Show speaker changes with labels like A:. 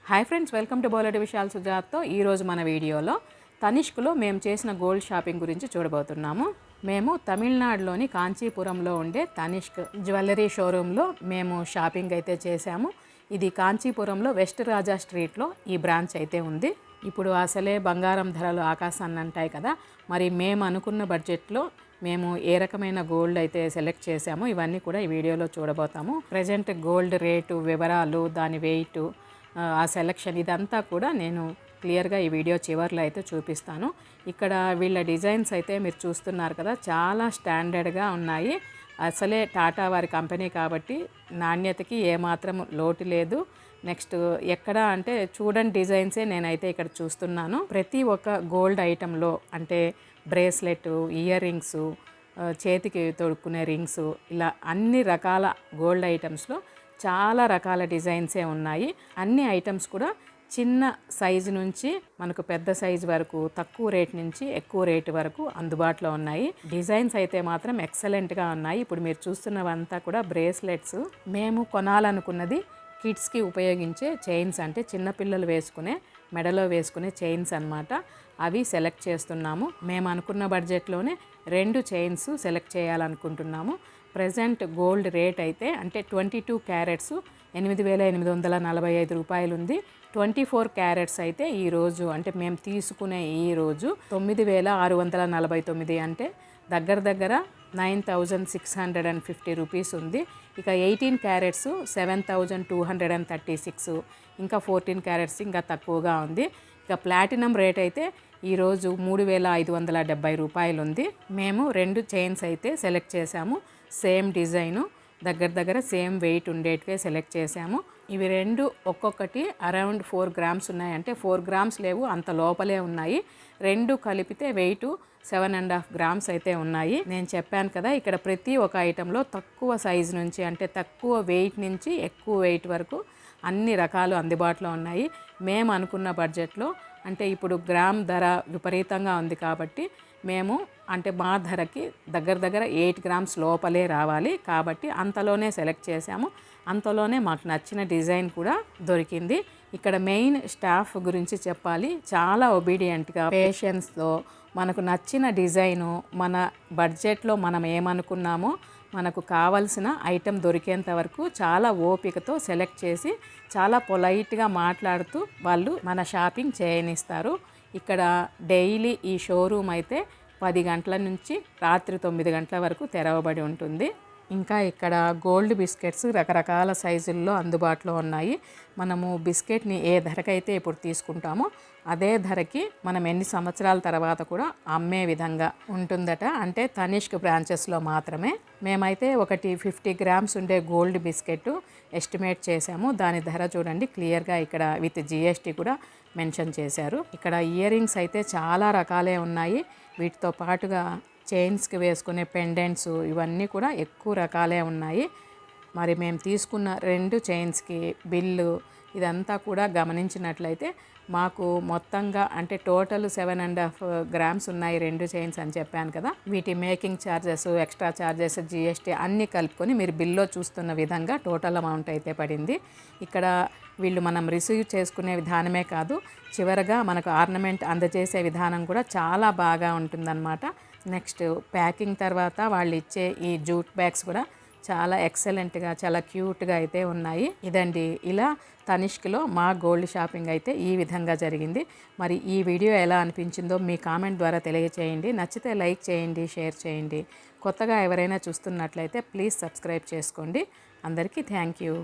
A: Hi friends, welcome to బోలెడు విషయాలు సుజాత్తో. ఈరోజు మన వీడియోలో తనిష్క్లో మేము చేసిన గోల్డ్ షాపింగ్ గురించి చూడబోతున్నాము. మేము తమిళనాడులోని కాంచీపురంలో ఉండే తనిష్క్ జ్యువెలరీ షోరూంలో మేము షాపింగ్ అయితే చేశాము. ఇది కాంచీపురంలో వెస్ట్ రాజా స్ట్రీట్లో ఈ బ్రాంచ్ అయితే ఉంది. ఇప్పుడు అసలే బంగారం ధరలు ఆకాశాన్ని అంటాయి కదా, మరి మేము అనుకున్న బడ్జెట్లో మేము ఏ రకమైన గోల్డ్ అయితే సెలెక్ట్ చేసామో ఇవన్నీ కూడా ఈ వీడియోలో చూడబోతాము. ప్రజెంట్ గోల్డ్ రేటు వివరాలు, దాని వెయిట్, ఆ సెలెక్షన్ ఇదంతా కూడా నేను క్లియర్గా ఈ వీడియో చివర్లో అయితే చూపిస్తాను. ఇక్కడ వీళ్ళ డిజైన్స్ అయితే మీరు చూస్తున్నారు కదా, చాలా స్టాండర్డ్గా ఉన్నాయి. అసలే టాటా వారి కంపెనీ కాబట్టి నాణ్యతకి ఏమాత్రం లోటు లేదు. నెక్స్ట్ ఎక్కడ అంటే చూడండి, డిజైన్సే నేనైతే ఇక్కడ చూస్తున్నాను. ప్రతి ఒక్క గోల్డ్ ఐటెంలో అంటే బ్రేస్లెట్, ఇయర్ రింగ్స్, చేతికి తొడుక్కునే రింగ్స్, ఇలా అన్ని రకాల గోల్డ్ ఐటమ్స్లో చాలా రకాల డిజైన్సే ఉన్నాయి. అన్ని ఐటమ్స్ కూడా చిన్న సైజు నుంచి మనకు పెద్ద సైజు వరకు, తక్కువ రేట్ నుంచి ఎక్కువ రేటు వరకు అందుబాటులో ఉన్నాయి. డిజైన్స్ అయితే మాత్రం ఎక్సలెంట్గా ఉన్నాయి. ఇప్పుడు మీరు చూస్తున్నవంతా కూడా బ్రేస్లెట్స్. మేము కొనాలనుకున్నది కిడ్స్కి ఉపయోగించే చైన్స్, అంటే చిన్నపిల్లలు వేసుకునే మెడలో వేసుకునే చైన్స్ అన్నమాట. అవి సెలెక్ట్ చేస్తున్నాము. మేము అనుకున్న బడ్జెట్లోనే 2 చైన్స్ సెలెక్ట్ చేయాలనుకుంటున్నాము. ప్రజెంట్ గోల్డ్ రేట్ అయితే అంటే 22 క్యారెట్స్ 8,845 రూపాయలు ఉంది. 24 క్యారెట్స్ అయితే ఈరోజు అంటే మేము తీసుకునే ఈరోజు 9,649, అంటే దగ్గర 9,650 రూపీస్ ఉంది. ఇక 18 క్యారెట్స్ 7,236, ఇంకా 14 క్యారెట్స్ ఇంకా తక్కువగా ఉంది. ఇక ప్లాటినం రేట్ అయితే ఈరోజు 3,570 రూపాయలు ఉంది. మేము 2 చైన్స్ అయితే సెలెక్ట్ చేసాము. సేమ్ డిజైను, దగ్గర సేమ్ వెయిట్ ఉండేటివే సెలెక్ట్ చేసాము. ఇవి 2 ఒక్కొక్కటి అరౌండ్ 4 గ్రామ్స్ ఉన్నాయి, అంటే 4 గ్రామ్స్ లేవు, అంత లోపలే ఉన్నాయి. 2 కలిపితే వెయిట్ 7.5 గ్రామ్స్ అయితే ఉన్నాయి. నేను చెప్పాను కదా, ఇక్కడ ప్రతి ఒక్క ఐటెంలో తక్కువ సైజు నుంచి అంటే తక్కువ వెయిట్ నుంచి ఎక్కువ వెయిట్ వరకు అన్ని రకాలు అందుబాటులో ఉన్నాయి. మేము అనుకున్న బడ్జెట్లో అంటే ఇప్పుడు గ్రామ్ ధర విపరీతంగా ఉంది కాబట్టి మేము అంటే మా ధరకి దగ్గర 8 గ్రామ్స్ లోపలే రావాలి కాబట్టి అంతలోనే సెలెక్ట్ చేసాము. అంతలోనే మాకు నచ్చిన డిజైన్ కూడా దొరికింది. ఇక్కడ మెయిన్ స్టాఫ్ గురించి చెప్పాలి. చాలా ఒబీడియంట్గా, పేషెన్స్తో మనకు నచ్చిన డిజైను మన బడ్జెట్లో మనం ఏమనుకున్నామో మనకు కావలసిన ఐటెం దొరికేంత వరకు చాలా ఓపికతో సెలెక్ట్ చేసి చాలా పొలైట్గా మాట్లాడుతూ వాళ్ళు మన షాపింగ్ చేయనిస్తారు. ఇక్కడ డైలీ ఈ షోరూమ్ అయితే 10 గంటల నుంచి రాత్రి 9 గంటల వరకు తెరవబడి ఉంటుంది. ఇంకా ఇక్కడ గోల్డ్ బిస్కెట్స్ రకరకాల సైజుల్లో అందుబాటులో ఉన్నాయి. మనము బిస్కెట్ని ఏ ధరకైతే ఇప్పుడు తీసుకుంటామో అదే ధరకి మనం ఎన్ని సంవత్సరాల తర్వాత కూడా అమ్మే విధంగా ఉంటుందట. అంటే తనిష్క్ బ్రాంచెస్లో మాత్రమే. మేమైతే ఒకటి 50 గ్రామ్స్ ఉండే గోల్డ్ బిస్కెట్ ఎస్టిమేట్ చేసాము. దాని ధర చూడండి, క్లియర్గా ఇక్కడ విత్ జిఎస్టీ కూడా మెన్షన్ చేశారు. ఇక్కడ ఇయర్ రింగ్స్ అయితే చాలా రకాలే ఉన్నాయి. వీటితో పాటుగా చైన్స్కి వేసుకునే పెండెంట్స్ ఇవన్నీ కూడా ఎక్కువ రకాలే ఉన్నాయి. మరి మేము తీసుకున్న 2 చైన్స్కి బిల్లు ఇదంతా కూడా గమనించినట్లయితే మాకు మొత్తంగా అంటే టోటల్ 7.5 గ్రామ్స్ ఉన్నాయి 2 చైన్స్ అని చెప్పాను కదా. వీటి making charges, extra charges, GST అన్నీ కలుపుకొని మీరు బిల్లో చూస్తున్న విధంగా టోటల్ అమౌంట్ అయితే పడింది. ఇక్కడ వీళ్ళు మనం రిసీవ్ చేసుకునే విధానమే కాదు, చివరగా మనకు ఆర్నమెంట్ అందజేసే విధానం కూడా చాలా బాగా ఉంటుందన్నమాట. నెక్స్ట్ ప్యాకింగ్ తర్వాత వాళ్ళు ఇచ్చే ఈ జూట్ బ్యాగ్స్ కూడా చాలా ఎక్సలెంట్గా, చాలా క్యూట్గా అయితే ఉన్నాయి. ఇదండి, ఇలా తనిష్క్లో మా గోల్డ్ షాపింగ్ అయితే ఈ విధంగా జరిగింది. మరి ఈ వీడియో ఎలా అనిపించిందో మీ కామెంట్ ద్వారా తెలియచేయండి. నచ్చితే లైక్ చేయండి, షేర్ చేయండి. కొత్తగా ఎవరైనా చూస్తున్నట్లయితే ప్లీజ్ సబ్స్క్రైబ్ చేసుకోండి. అందరికీ థ్యాంక్ యూ.